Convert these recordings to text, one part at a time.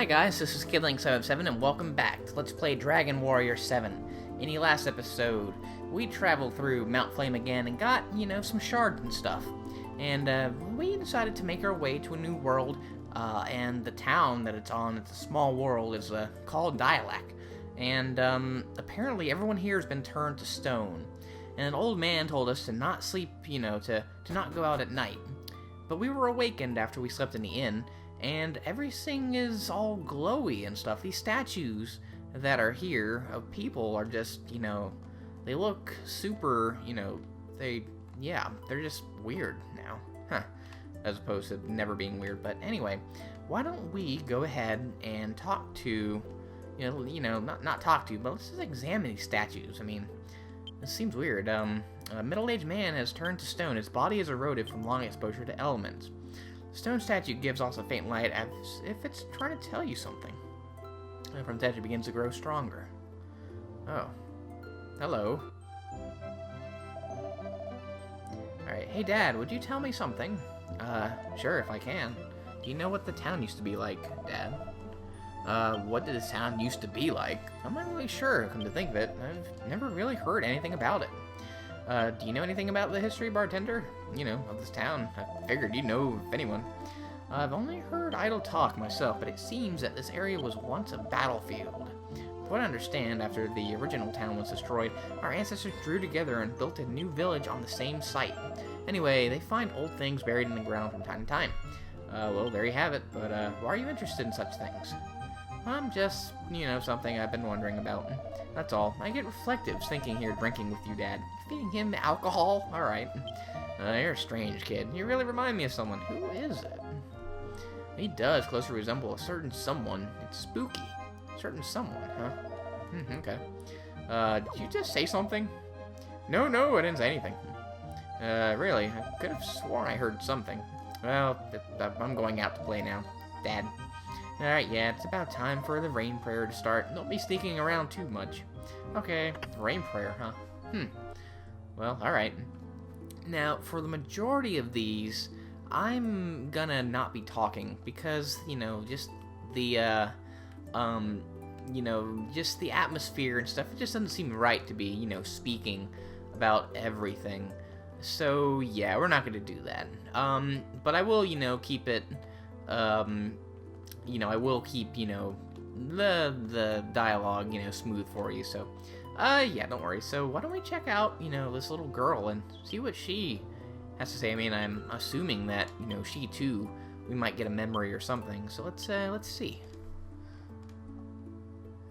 Hi guys, this is KidLink77 and welcome back to Let's Play Dragon Warrior 7. In the last episode, we traveled through Mount Flame again and got, some shards and stuff. And we decided to make our way to a new world, and the town that it's on, it's a small world, is called Dialac. And apparently everyone here has been turned to stone. And an old man told us to not sleep, to not go out at night. But we were awakened after we slept in the inn, and everything is all glowy and stuff. These statues that are here of people are just, they look super, they're just weird now. Huh. As opposed to never being weird. But anyway, why don't we go ahead and talk to, not talk to, but let's just examine these statues. I mean, this seems weird. A middle-aged man has turned to stone. His body is eroded from long exposure to elements. The stone statue gives off a faint light as if it's trying to tell you something. And from that it begins to grow stronger. Oh. Hello. Alright, hey Dad, would you tell me something? Sure, if I can. Do you know what the town used to be like, Dad? What did this town used to be like? I'm not really sure, come to think of it. I've never really heard anything about it. Do you know anything about the history, bartender? Of this town. I figured you'd know if anyone. I've only heard idle talk myself, but it seems that this area was once a battlefield. From what I understand, after the original town was destroyed, our ancestors drew together and built a new village on the same site. Anyway, they find old things buried in the ground from time to time. Well, there you have it, but why are you interested in such things? I'm just, something I've been wondering about. That's all. I get reflective thinking here drinking with you, Dad. Feeding him alcohol? Alright. You're a strange kid. You really remind me of someone. Who is it? He does closely resemble a certain someone. It's spooky. Certain someone, huh? Okay. Did you just say something? No, I didn't say anything. Really? I could have sworn I heard something. Well, I'm going out to play now, Dad. Alright, yeah, it's about time for the rain prayer to start. Don't be sneaking around too much. Okay, rain prayer, huh? Well, alright. Now, for the majority of these, I'm gonna not be talking because, just the, just the atmosphere and stuff, it just doesn't seem right to be, speaking about everything. So, yeah, we're not gonna do that. But I will, keep it, I will keep, the dialogue, smooth for you, so, yeah, don't worry. So, why don't we check out, this little girl and see what she has to say. I mean, I'm assuming that, she too, we might get a memory or something, so let's see.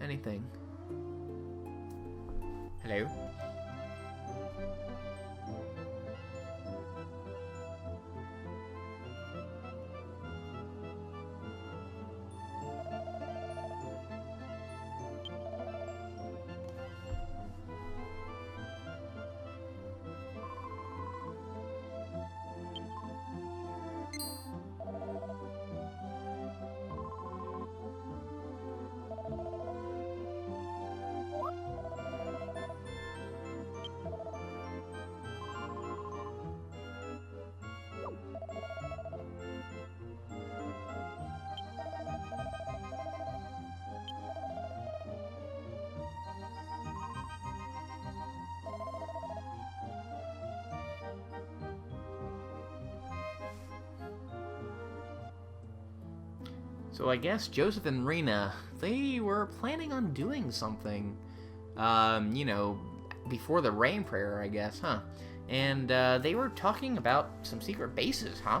Anything? Hello? So I guess Joseph and Rena, they were planning on doing something, before the rain prayer, I guess, huh? And they were talking about some secret bases, huh?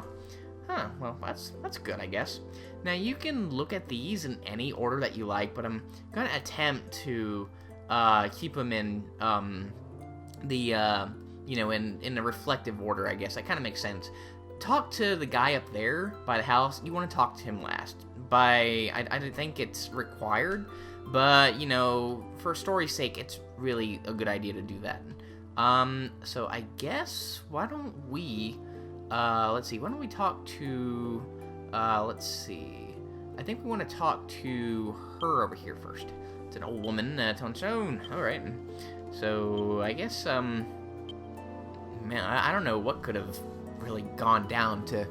Huh, well, that's good, I guess. Now, you can look at these in any order that you like, but I'm gonna attempt to keep them in in a reflective order, I guess. That kind of makes sense. Talk to the guy up there by the house. You want to talk to him last. I think it's required, but, for story's sake, it's really a good idea to do that. So I guess, why don't we, let's see, why don't we talk to, let's see, I think we want to talk to her over here first. It's an old woman, on its own, alright. So, I guess, man, I don't know what could have really gone down to,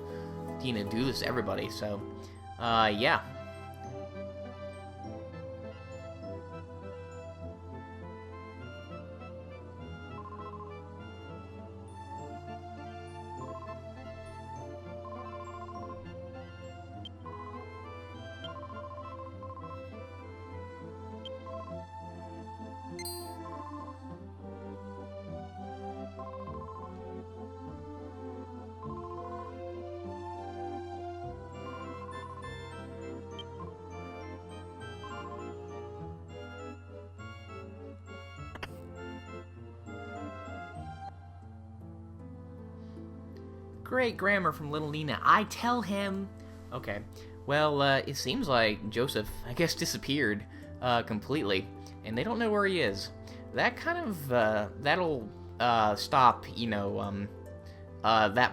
do this to everybody, so, yeah. Great grammar from little Nina. I tell him. Okay. Well, it seems like Joseph, I guess, disappeared completely, and they don't know where he is. That kind of, that'll stop, that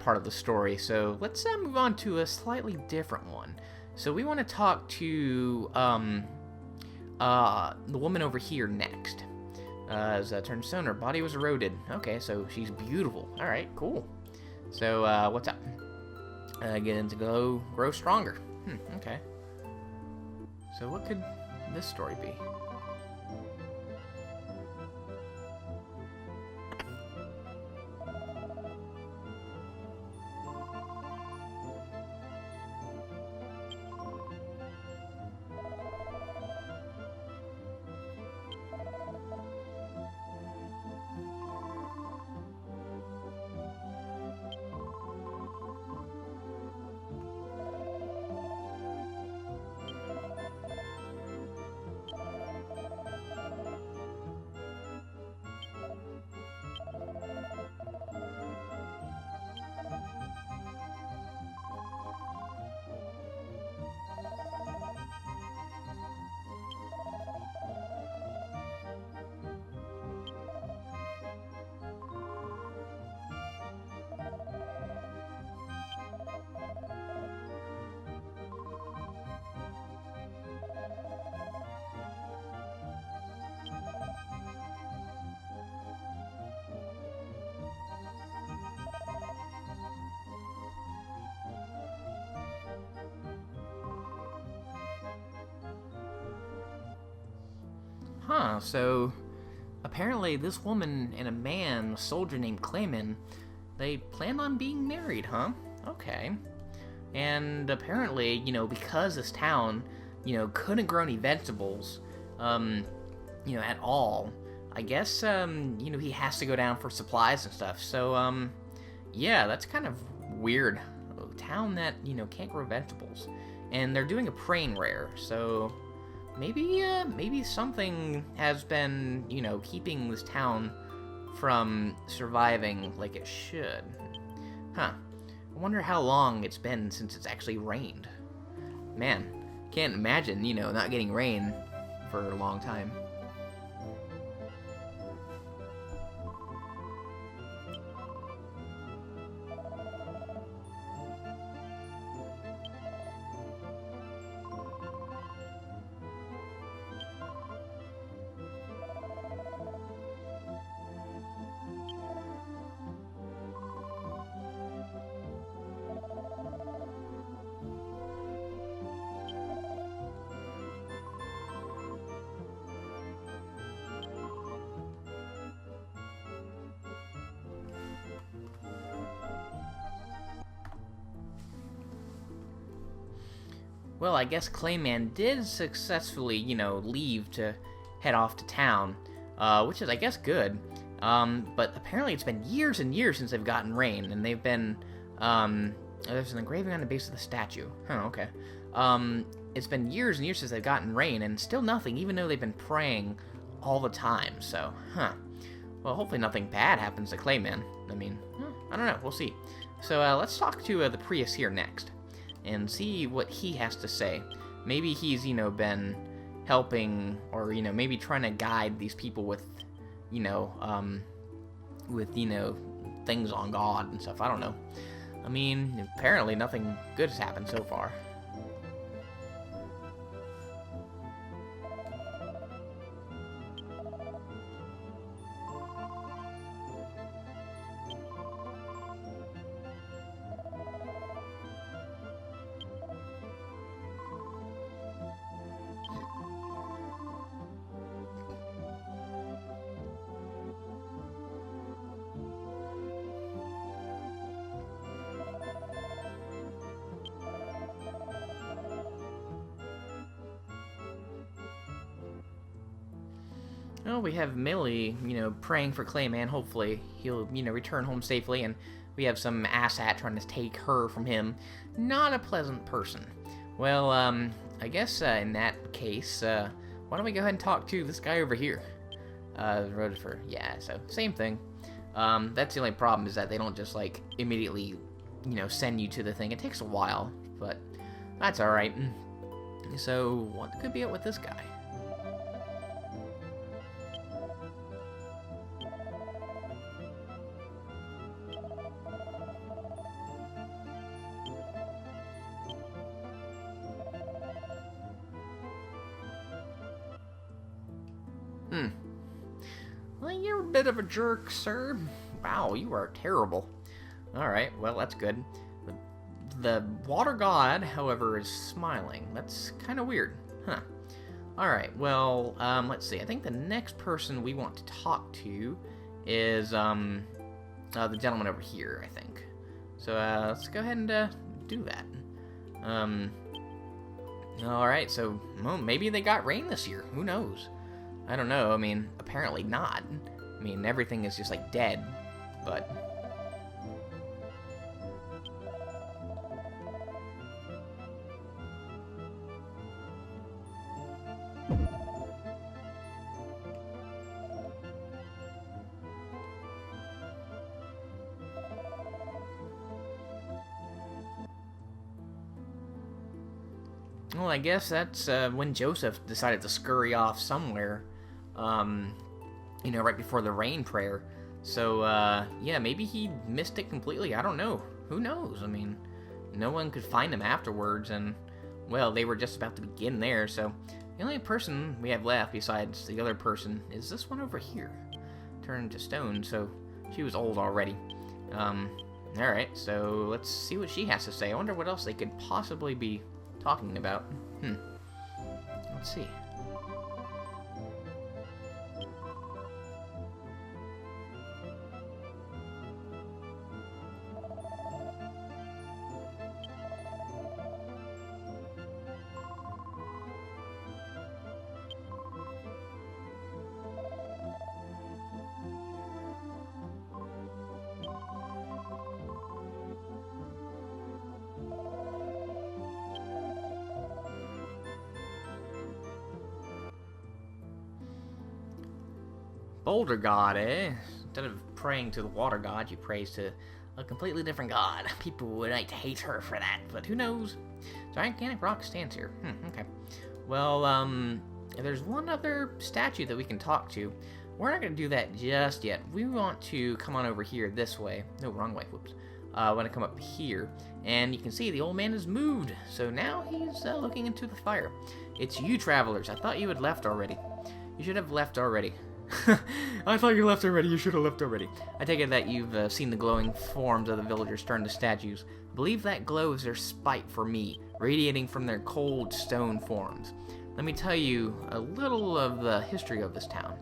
part of the story. So let's move on to a slightly different one. So we want to talk to the woman over here next. As turned stone, her body was eroded. Okay, so she's beautiful. All right, cool. So what's up? Get him to grow stronger. Okay. So what could this story be? Huh, so apparently this woman and a man, a soldier named Clayman, they plan on being married, huh? Okay. And apparently, because this town, couldn't grow any vegetables, at all, I guess, he has to go down for supplies and stuff. So, yeah, that's kind of weird. A town that, can't grow vegetables. And they're doing a praying rare, so maybe something has been, keeping this town from surviving like it should. Huh. I wonder how long it's been since it's actually rained. Man, can't imagine, not getting rain for a long time. Well, I guess Clayman did successfully, leave to head off to town, which is, I guess, good. But apparently it's been years and years since they've gotten rain, and they've been, there's an engraving on the base of the statue. Huh, okay. It's been years and years since they've gotten rain, and still nothing, even though they've been praying all the time, so, huh. Well, hopefully nothing bad happens to Clayman. I mean, I don't know, we'll see. So, let's talk to the Prius here next, and see what he has to say. Maybe he's, been helping, or, maybe trying to guide these people with, things on God and stuff. I don't know. I mean, apparently nothing good has happened so far. Well, we have Millie, praying for Clayman. Hopefully he'll, return home safely, and we have some asshat trying to take her from him. Not a pleasant person. Well, I guess in that case, why don't we go ahead and talk to this guy over here? Rotifer. Yeah, so same thing. That's the only problem, is that they don't just, immediately send you to the thing. It takes a while, but that's alright. So, what could be up with this guy? Well, you're a bit of a jerk, sir. Wow, you are terrible. Alright, well, that's good. The water god, however, is smiling. That's kind of weird. Huh. Alright, well, let's see. I think the next person we want to talk to is, the gentleman over here, I think. So, let's go ahead and, do that. Alright, so, well, maybe they got rain this year. Who knows? I don't know. I mean, apparently not. I mean, everything is just, like, dead. But... well, I guess that's when Joseph decided to scurry off somewhere, right before the rain prayer. So, yeah, maybe he missed it completely. I don't know. Who knows? I mean, no one could find him afterwards, and, well, they were just about to begin there, so the only person we have left besides the other person is this one over here. Turned to stone, so she was old already. Alright, so let's see what she has to say. I wonder what else they could possibly be talking about. Let's see. Boulder god, eh? Instead of praying to the water god, you praise to a completely different god. People would like to hate her for that, but who knows? Gigantic rock stands here. Okay. Well, there's one other statue that we can talk to. We're not going to do that just yet. We want to come on over here this way. No, wrong way. Whoops. I want to come up here, and you can see the old man has moved. So now he's looking into the fire. It's you, travelers. I thought you had left already. You should have left already. I thought you left already. You should have left already. I take it that you've seen the glowing forms of the villagers turn to statues. I believe that glow is their spite for me, radiating from their cold stone forms. Let me tell you a little of the history of this town.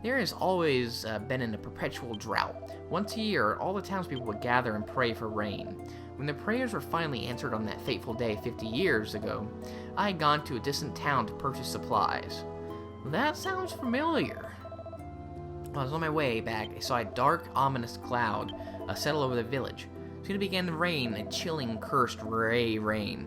There has always been in a perpetual drought. Once a year, all the townspeople would gather and pray for rain. When their prayers were finally answered on that fateful day 50 years ago, I had gone to a distant town to purchase supplies. That sounds familiar. While I was on my way back, I saw a dark, ominous cloud settle over the village. Soon it began to rain, a chilling, cursed gray rain.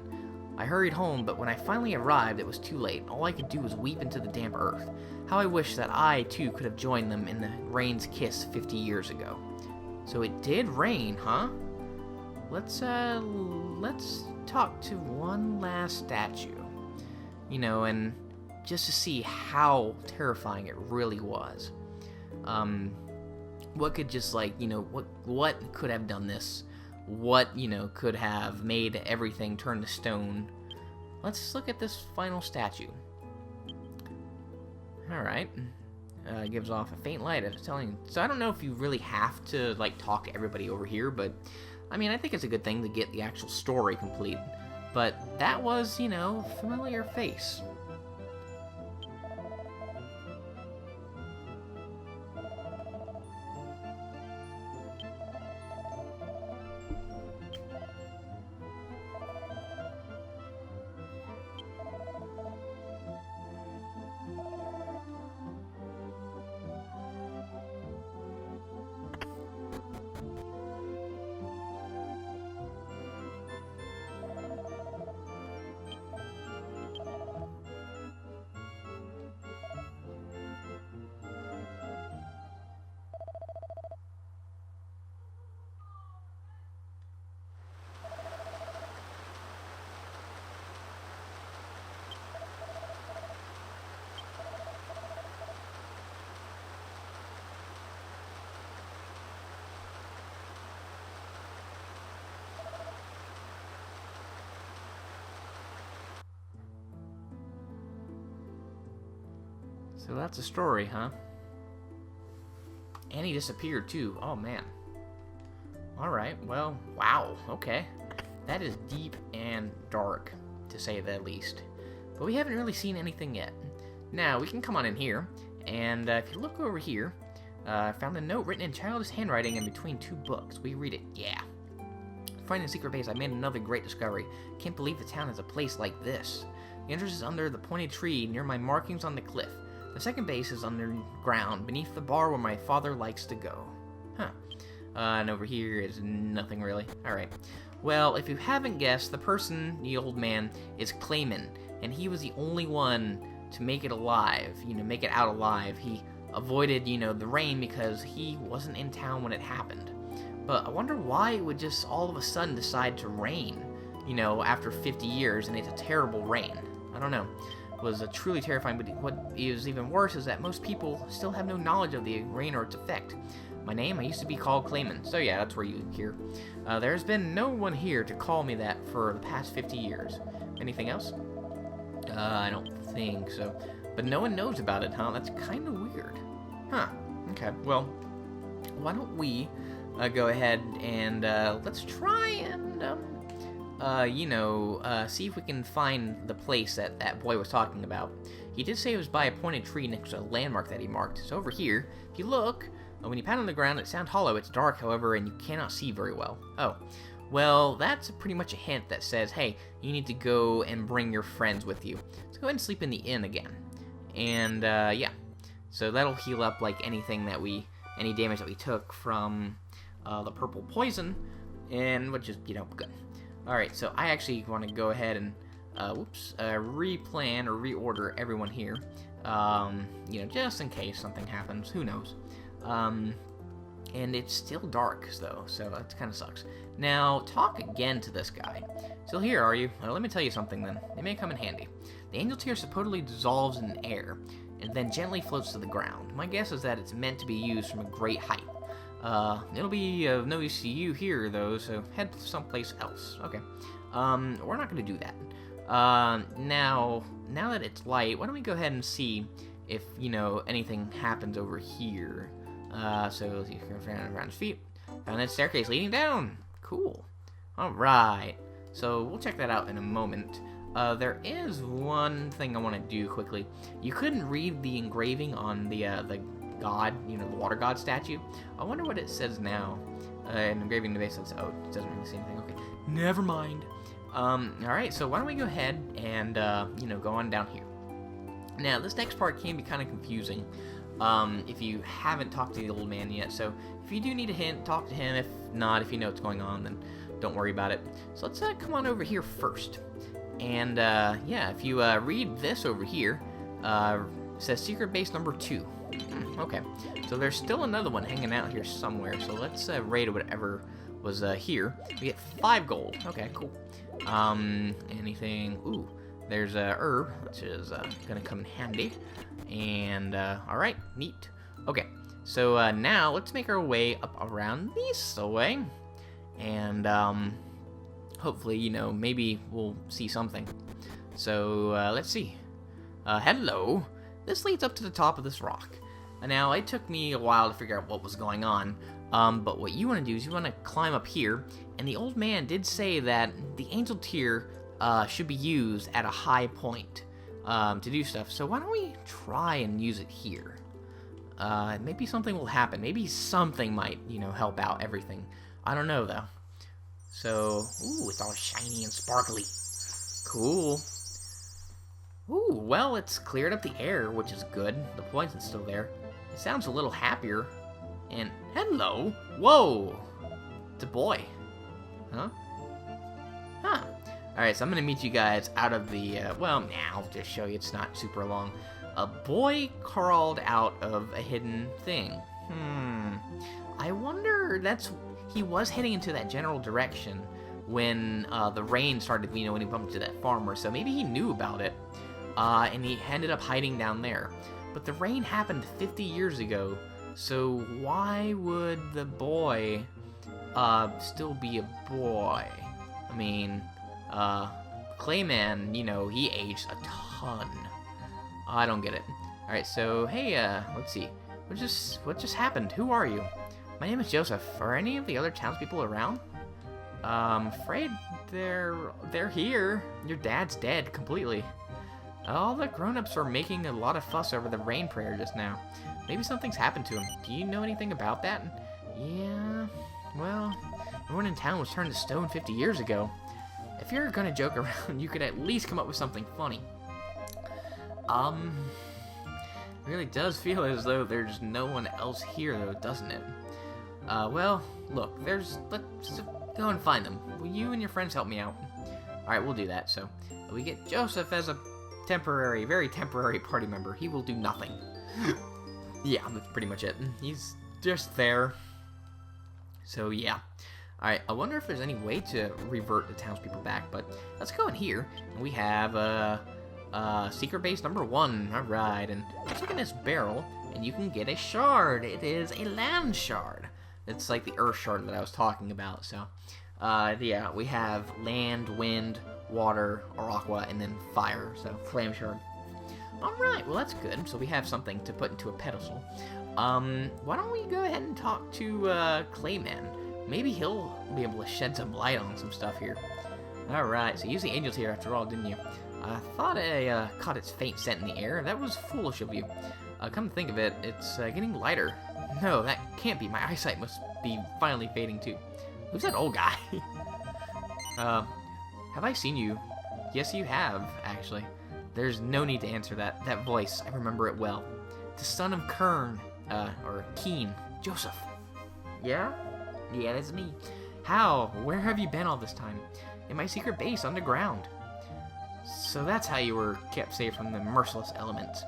I hurried home, but when I finally arrived, it was too late. All I could do was weep into the damp earth. How I wish that I, too, could have joined them in the rain's kiss 50 years ago. So it did rain, huh? Let's talk to one last statue. And just to see how terrifying it really was. What could just what could have done this? What, could have made everything turn to stone? Let's look at this final statue. Alright. Gives off a faint light. I was telling you. So I don't know if you really have to, talk to everybody over here, but, I mean, I think it's a good thing to get the actual story complete. But that was, a familiar face. So that's a story, huh? And he disappeared, too. Oh, man. Alright, well, wow, okay. That is deep and dark, to say the least. But we haven't really seen anything yet. Now, we can come on in here, and if you look over here, I found a note written in childish handwriting in between two books. We read it, yeah. Finding the secret base, I made another great discovery. Can't believe the town has a place like this. The entrance is under the pointed tree near my markings on the cliff. The second base is underground, beneath the bar where my father likes to go. Huh. And over here is nothing really. Alright. Well, if you haven't guessed, the person, the old man, is Clayman. And he was the only one to make it alive. Make it out alive. He avoided, the rain because he wasn't in town when it happened. But I wonder why it would just all of a sudden decide to rain, after 50 years, and it's a terrible rain. I don't know. It was truly terrifying, but what is even worse is that most people still have no knowledge of the rain or its effect. My name, I used to be called Clayman, so yeah, that's where you hear. There's been no one here to call me that for the past 50 years. Anything else? I don't think so. But no one knows about it, huh? That's kind of weird. Huh. Okay, well, why don't we go ahead and let's try and, see if we can find the place that that boy was talking about. He did say it was by a pointed tree next to a landmark that he marked. So over here, if you look, when you pat on the ground, it sounds hollow. It's dark, however, and you cannot see very well. Oh, well, that's pretty much a hint that says, hey, you need to go and bring your friends with you. Let's go ahead and sleep in the inn again. And, yeah. So that'll heal up, like, any damage that we took from the purple poison, and which is, good. Alright, so I actually want to go ahead and, replan or reorder everyone here. Just in case something happens. Who knows? And it's still dark, though, so that kind of sucks. Now, talk again to this guy. Still here, are you? Well, let me tell you something, then. It may come in handy. The angel tear supposedly dissolves in air, and then gently floats to the ground. My guess is that it's meant to be used from a great height. It'll be of no use to you here, though, so head to someplace else. Okay. We're not going to do that. Now that it's light, why don't we go ahead and see if, anything happens over here. So you can around his feet. Found that staircase leading down. Cool. Alright. So we'll check that out in a moment. There is one thing I want to do quickly. You couldn't read the engraving on the god, the water god statue. I wonder what it says now. An engraving in the base says, oh, it doesn't really say anything. Okay, never mind. Alright, so why don't we go ahead and, go on down here. Now, this next part can be kind of confusing if you haven't talked to the old man yet. So if you do need a hint, talk to him. If not, if you know what's going on, then don't worry about it. So let's come on over here first. And, yeah, if you read this over here, it says Secret Base number 2. Okay, so there's still another one hanging out here somewhere. So let's raid whatever was here. We get 5 gold. Okay, cool. Anything? Ooh, there's a herb, which is gonna come in handy. And all right, neat. Okay, so now let's make our way up around this way, and hopefully, maybe we'll see something. So let's see. Hello. This leads up to the top of this rock. Now, it took me a while to figure out what was going on, but what you want to do is you want to climb up here, and the old man did say that the angel tear should be used at a high point to do stuff, so why don't we try and use it here? Maybe something will happen. Maybe something might, help out everything. I don't know, though. So, ooh, it's all shiny and sparkly. Cool. Ooh, well, it's cleared up the air, which is good. The poison's still there. It sounds a little happier. And, hello! Whoa! It's a boy. Huh? Huh. Alright, so I'm gonna meet you guys out of the, well, now I'll just show you, it's not super long. A boy crawled out of a hidden thing. I wonder, he was heading into that general direction when the rain started, when he bumped into that farmer, so maybe he knew about it. And he ended up hiding down there. But the rain happened 50 years ago, so why would the boy still be a boy? I mean, Clayman, he aged a ton. I don't get it. Alright, so, hey, let's see. What just happened? Who are you? My name is Joseph. Are any of the other townspeople around? Afraid they're here. Your dad's dead completely. All the grown-ups are making a lot of fuss over the rain prayer just now. Maybe something's happened to him. Do you know anything about that? Yeah, well, everyone in town was turned to stone 50 years ago. If you're gonna joke around, you could at least come up with something funny. It really does feel as though there's no one else here, though, doesn't it? Well, look, let's go and find them. Will you and your friends help me out? Alright, we'll do that. So, we get Joseph as a temporary, very temporary party member. He will do nothing. Yeah, that's pretty much it. He's just there. So, yeah. Alright, I wonder if there's any way to revert the townspeople back, but let's go in here. And we have, secret base number 1. Alright, and let's look in this barrel, and you can get a shard. It is a land shard. It's like the earth shard that I was talking about, so, yeah, we have land, wind, water, or aqua, and then fire, so flame shard. Alright, well that's good, so we have something to put into a pedestal. Why don't we go ahead and talk to, Clayman? Maybe he'll be able to shed some light on some stuff here. Alright, so you used the angels here after all, didn't you? I thought I, caught its faint scent in the air. That was foolish of you. Come to think of it, it's, getting lighter. No, that can't be. My eyesight must be finally fading too. Who's that old guy? Have I seen you? Yes, you have, actually. There's no need to answer that. That voice, I remember it well. The son of Kern, or Keen, Joseph. Yeah? Yeah, that's me. How? Where have you been all this time? In my secret base underground. So that's how you were kept safe from the merciless elements.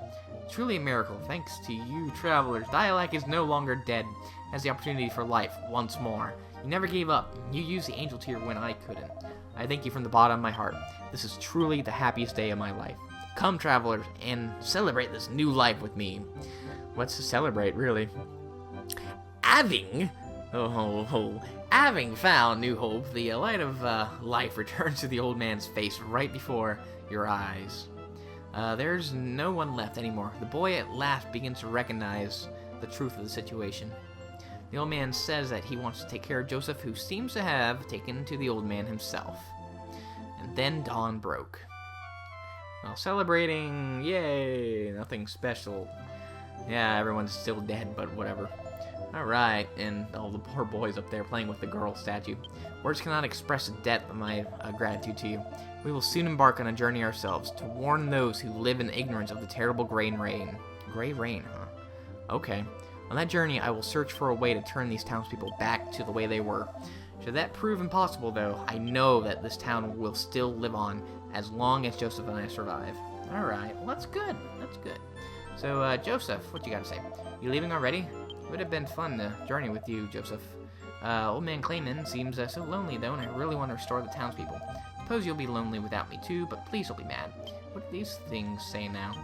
Truly a miracle. Thanks to you travelers, Dialac is no longer dead. Has the opportunity for life once more. You never gave up. You used the angel tier when I couldn't. I thank you from the bottom of my heart. This is truly the happiest day of my life. Come, travelers, and celebrate this new life with me. What's to celebrate, really? Having found new hope, the light of life returns to the old man's face right before your eyes. There's no one left anymore. The boy at last begins to recognize the truth of the situation. The old man says that he wants to take care of Joseph, who seems to have taken to the old man himself. And then dawn broke. Well, celebrating, yay, nothing special. Yeah, everyone's still dead, but whatever. Alright, and all the poor boys up there playing with the girl statue. Words cannot express the depth of my gratitude to you. We will soon embark on a journey ourselves, to warn those who live in ignorance of the terrible gray rain. Gray rain, huh? Okay. On that journey, I will search for a way to turn these townspeople back to the way they were. Should that prove impossible, though, I know that this town will still live on as long as Joseph and I survive. Alright, well that's good. That's good. So, Joseph, what you gotta say? You leaving already? It would have been fun to journey with you, Joseph. Old man Clayman seems so lonely, though, and I really want to restore the townspeople. Suppose you'll be lonely without me, too, but please don't be mad. What do these things say now?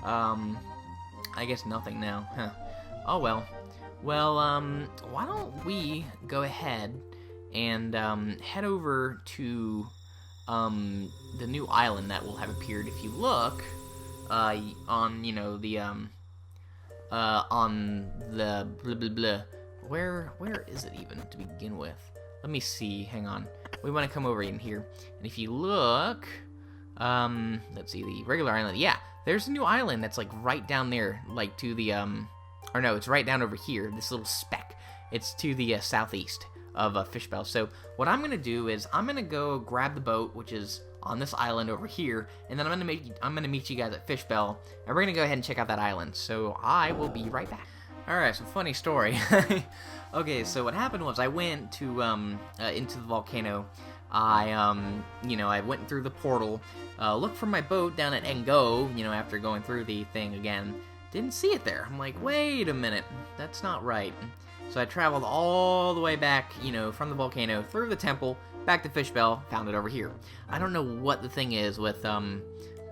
I guess nothing now. Huh. Oh, well. Well, why don't we go ahead and, head over to, the new island that will have appeared. If you look, on, you know, the, on the blah blah blah. Where is it even to begin with? Let me see. Hang on. We want to come over in here, and if you look, let's see, the regular island. Yeah, there's a new island that's like right down there, like to the or no, it's right down over here. This little speck. It's to the southeast of Fishbell. So what I'm gonna do is I'm gonna go grab the boat, which is on this island over here, and then I'm gonna meet you guys at Fishbell, and we're gonna go ahead and check out that island. So I will be right back. All right, so funny story. Okay, so what happened was I went to into the volcano. I went through the portal, looked for my boat down at Engo. After going through the thing again, didn't see it there. I'm like, wait a minute, that's not right. So I traveled all the way back, from the volcano through the temple. Back to Fishbell, found it over here. I don't know what the thing is with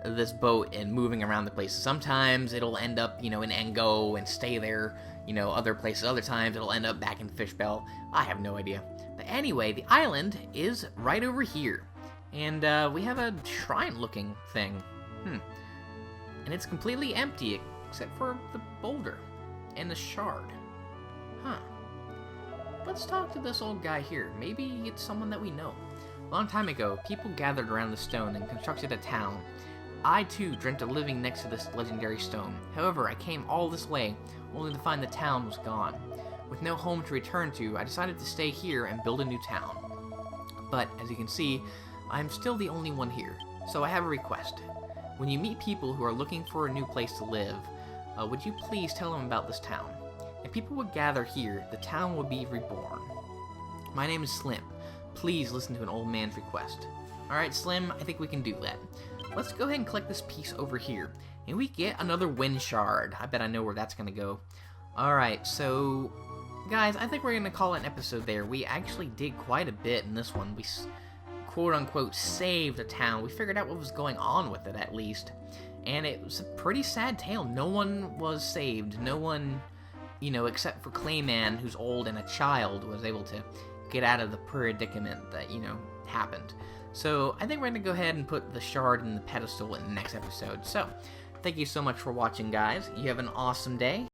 this boat and moving around the place. Sometimes it'll end up, in Engo and stay there, other places. Other times it'll end up back in Fishbell. I have no idea. But anyway, the island is right over here. And we have a shrine-looking thing. And it's completely empty, except for the boulder and the shard. Huh. Let's talk to this old guy here. Maybe it's someone that we know. A long time ago, people gathered around the stone and constructed a town. I too dreamt of living next to this legendary stone. However, I came all this way, only to find the town was gone. With no home to return to, I decided to stay here and build a new town. But, as you can see, I'm still the only one here, so I have a request. When you meet people who are looking for a new place to live, would you please tell them about this town? If people would gather here, the town would be reborn. My name is Slim. Please listen to an old man's request. Alright, Slim, I think we can do that. Let's go ahead and collect this piece over here. And we get another wind shard. I bet I know where that's going to go. Alright, so guys, I think we're going to call it an episode there. We actually did quite a bit in this one. We quote-unquote saved a town. We figured out what was going on with it, at least. And it was a pretty sad tale. No one was saved. No one, except for Clayman, who's old and a child, was able to get out of the predicament that, happened. So I think we're going to go ahead and put the shard in the pedestal in the next episode. So thank you so much for watching, guys. You have an awesome day.